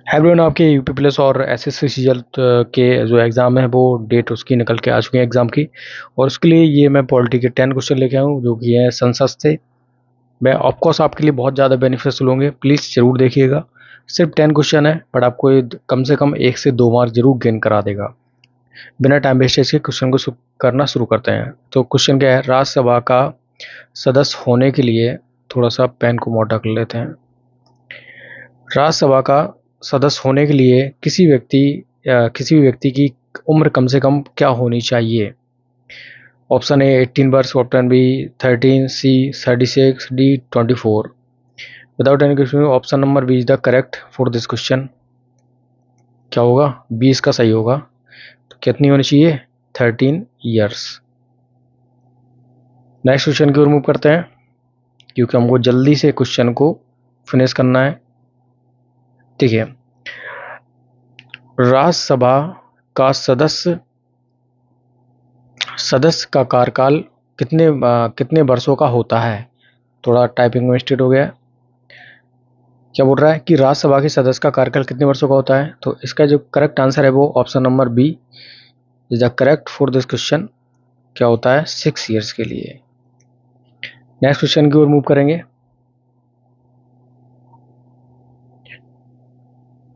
Everyone, आपके UP plus और SSC CGL के जो एग्ज़ाम है वो डेट उसकी निकल के आ चुकी है एग्ज़ाम की। और उसके लिए ये मैं पॉलिटी के 10 क्वेश्चन लेके आया हूँ जो कि है संसद से। मैं ऑफकोर्स आपके लिए बहुत ज़्यादा बेनिफिशियल होंगे, प्लीज़ ज़रूर देखिएगा। सिर्फ 10 क्वेश्चन है बट आपको ये कम से कम 1 से 2 मार्क जरूर गेन करा देगा। बिना टाइम वेस्ट इसके क्वेश्चन को करना शुरू करते हैं। तो क्वेश्चन क्या है, राज्यसभा का सदस्य होने के लिए, थोड़ा सा पेन को मोटा कर लेते हैं। राज्यसभा का सदस्य होने के लिए किसी भी व्यक्ति की उम्र कम से कम क्या होनी चाहिए? ऑप्शन ए 18 वर्ष, option B 13, C 36, D 24। Without any question option number B is the correct for this question. क्या होगा? 20 का सही होगा। तो कितनी होनी चाहिए? 13 ईयर्स। नेक्स्ट क्वेश्चन की ओर मूव करते हैं क्योंकि हमको जल्दी से क्वेश्चन को फिनिश करना है। ठीक है, राज्यसभा का सदस्य का कार्यकाल कितने वर्षों का होता है? थोड़ा टाइपिंग में मिस्टेक हो गया। क्या बोल रहा है कि राज्यसभा के सदस्य का कार्यकाल कितने वर्षों का होता है? तो इसका जो करेक्ट आंसर है वो option number B is the correct for this question. क्या होता है? 6 ईयर्स के लिए। नेक्स्ट क्वेश्चन की ओर मूव करेंगे।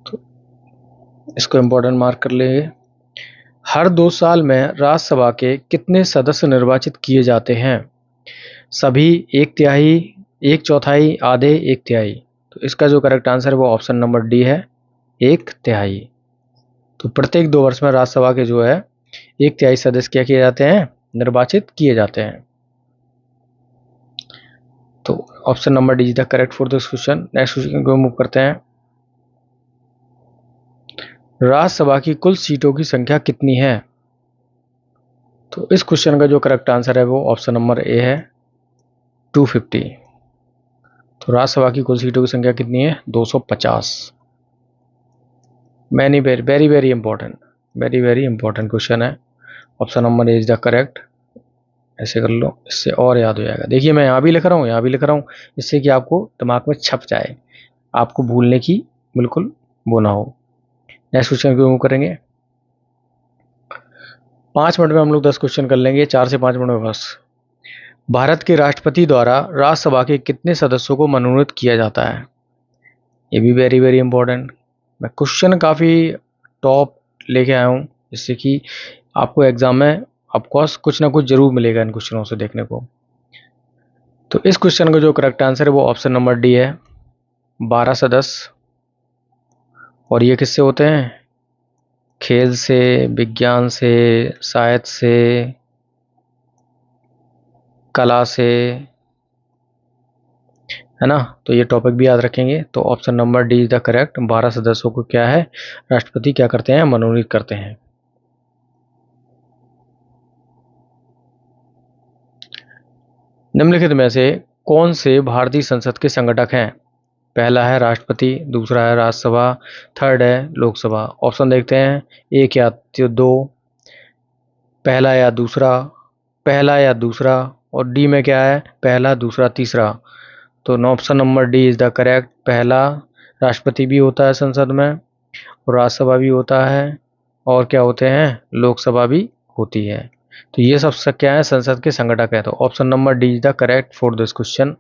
तो इसको इंपॉर्टेंट मार्क कर लेंगे। हर 2 साल में राज्यसभा के कितने सदस्य निर्वाचित किए जाते हैं? सभी, 1/3, 1/4, आधे, 1/3। तो इसका जो करेक्ट आंसर है वो ऑप्शन नंबर डी है, 1/3। तो प्रत्येक 2 वर्ष में राज्यसभा के जो है 1/3 सदस्य क्या किए जाते हैं? निर्वाचित किए जाते हैं। तो option number D is the correct for this question. Next question को मूव करते हैं। राज्यसभा की कुल सीटों की संख्या कितनी है? तो इस क्वेश्चन का जो करेक्ट आंसर है वो ऑप्शन नंबर ए है, 250। तो राज्यसभा की कुल सीटों की संख्या कितनी है? 250। Very very very important question है। Option number A is the correct. ऐसे कर लो, इससे और याद हो जाएगा। देखिए मैं यहाँ भी लिख रहा हूँ, यहाँ भी लिख रहा हूँ, इससे कि आपको दिमाग में छप जाए, आपको भूलने की बिल्कुल वो ना हो। नेक्स्ट क्वेश्चन को मूव करेंगे। 5 मिनट में हम लोग 10 क्वेश्चन कर लेंगे, 4 से 5 मिनट में बस। भारत के राष्ट्रपति द्वारा राज्यसभा के कितने सदस्यों को मनोनीत किया जाता है? ये भी वेरी वेरी इंपॉर्टेंट। मैं क्वेश्चन काफ़ी टॉप लेके आया हूँ जिससे कि आपको एग्जाम में ऑफकोर्स कुछ ना कुछ जरूर मिलेगा इन क्वेश्चनों से देखने को। तो इस क्वेश्चन का जो करेक्ट आंसर है वो ऑप्शन नंबर डी है, 12 सदस्य। और ये किससे होते हैं? खेल से, विज्ञान से, साहित्य से, कला से, है ना। तो ये टॉपिक भी याद रखेंगे। तो option number D is the correct. 12 सदस्यों को क्या है, राष्ट्रपति क्या करते हैं? मनोनीत करते हैं। निम्नलिखित में से कौन से भारतीय संसद के संगठक हैं? पहला है राष्ट्रपति, दूसरा है राज्यसभा, थर्ड है लोकसभा। ऑप्शन देखते हैं, एक या दो, पहला या दूसरा, और डी में क्या है? पहला, दूसरा, तीसरा। तो option number D is the correct. पहला, राष्ट्रपति भी होता है संसद में, और राज्यसभा भी होता है, और क्या होते हैं? लोकसभा भी होती है। तो ये सब क्या है? संसद के संगठक है। तो option number D is the correct for this question.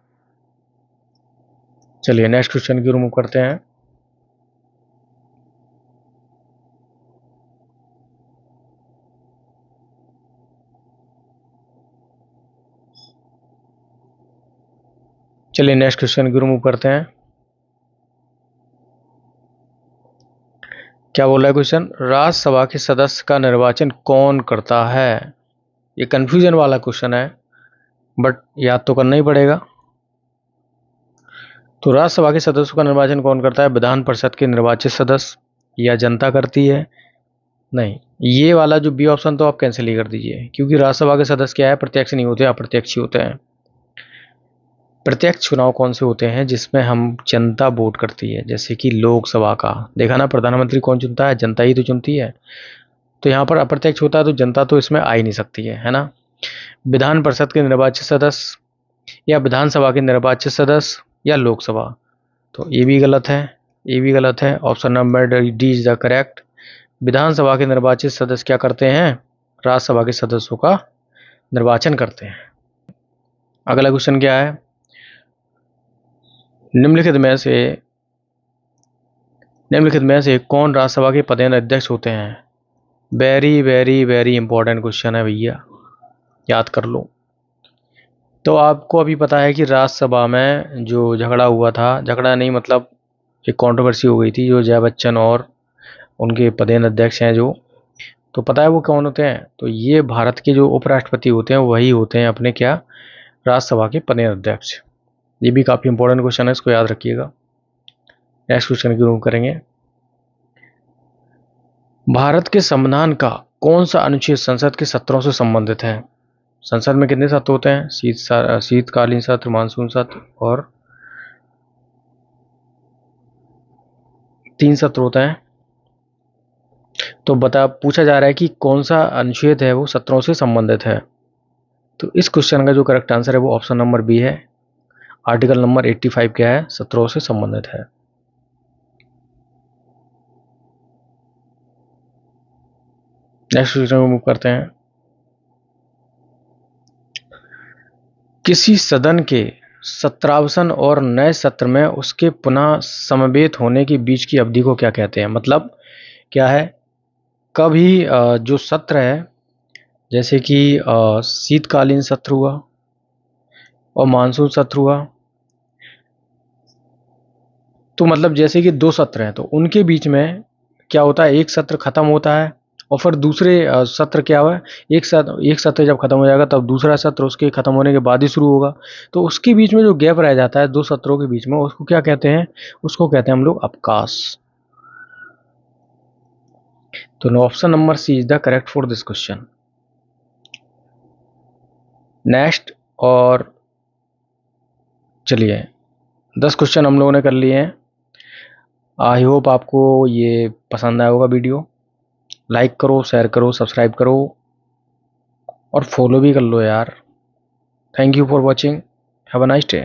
चलिए नेक्स्ट क्वेश्चन की रिमूव करते हैं। चलिए नेक्स्ट क्वेश्चन की रिमूव करते हैं। क्या बोल रहा है क्वेश्चन? राज्यसभा के सदस्य का निर्वाचन कौन करता है? ये कंफ्यूजन वाला क्वेश्चन है बट याद तो करना ही पड़ेगा। तो राज्यसभा के सदस्यों का निर्वाचन कौन करता है? विधान परिषद के निर्वाचित सदस्य या जनता करती है? नहीं, ये वाला जो बी ऑप्शन तो आप कैंसिल ही कर दीजिए, क्योंकि राज्यसभा के सदस्य क्या है? प्रत्यक्ष नहीं होते, अप्रत्यक्ष ही होते हैं। प्रत्यक्ष चुनाव कौन से होते हैं? जिसमें हम जनता वोट करती है, जैसे कि लोकसभा का देखा ना, प्रधानमंत्री कौन चुनता है? जनता ही तो चुनती है। तो यहाँ पर अप्रत्यक्ष होता है तो जनता तो इसमें आ ही नहीं सकती है ना। विधान परिषद के निर्वाचित सदस्य, या विधानसभा के निर्वाचित सदस्य, या लोकसभा। तो ये भी गलत है। ये भी गलत है। Option number D is the correct. Vidhan Sabha के निर्वाचित सदस्य क्या करते हैं? राज्यसभा के सदस्यों का निर्वाचन करते हैं। अगला क्वेश्चन क्या है? निम्नलिखित में से कौन राज्यसभा के पदेन अध्यक्ष होते हैं? Very very very important question है भैया, याद कर लो। तो आपको अभी पता है कि राज्यसभा में जो झगड़ा हुआ था, झगड़ा नहीं मतलब एक कंट्रोवर्सी हो गई थी, जो जया बच्चन और उनके पदेन अध्यक्ष हैं जो, तो पता है वो कौन होते हैं? तो ये भारत के जो उपराष्ट्रपति होते हैं वही होते हैं अपने क्या, राज्यसभा के पदेन अध्यक्ष। ये भी काफ़ी इंपॉर्टेंट क्वेश्चन है, इसको याद रखिएगा। नेक्स्ट क्वेश्चन की रूम करेंगे। भारत के संविधान का कौन सा अनुच्छेद संसद के सत्रों से संबंधित है? संसद में कितने सत्र होते हैं? शीतकालीन सत्र, मानसून सत्र और 3 सत्र होता है। तो पूछा जा रहा है कि कौन सा अनुच्छेद है वो सत्रों से संबंधित है। तो इस क्वेश्चन का जो करेक्ट आंसर है वो ऑप्शन नंबर बी है। आर्टिकल नंबर 85 क्या है? सत्रों से संबंधित है। नेक्स्ट क्वेश्चन को मूव करते हैं। किसी सदन के सत्रावसान और नए सत्र में उसके पुनः समवेत होने के बीच की अवधि को क्या कहते हैं? मतलब क्या है, कभी जो सत्र है जैसे कि शीतकालीन सत्र हुआ और मानसून सत्र हुआ, तो मतलब जैसे कि 2 सत्र हैं तो उनके बीच में क्या होता है, एक सत्र खत्म होता है और फिर दूसरे सत्र क्या हुआ, एक सत्र जब खत्म हो जाएगा तब दूसरा सत्र उसके खत्म होने के बाद ही शुरू होगा। तो उसके बीच में जो गैप रह जाता है 2 सत्रों के बीच में, उसको क्या कहते हैं? उसको कहते हैं हम लोग अवकाश। तो option number C is the correct for this question. Next, और चलिए 10 क्वेश्चन हम लोगों ने कर लिए हैं। आई होप आपको ये पसंद आया होगा वीडियो। लाइक करो, शेयर करो, सब्सक्राइब करो और फॉलो भी कर लो यार। Thank you for watching. Have a nice day.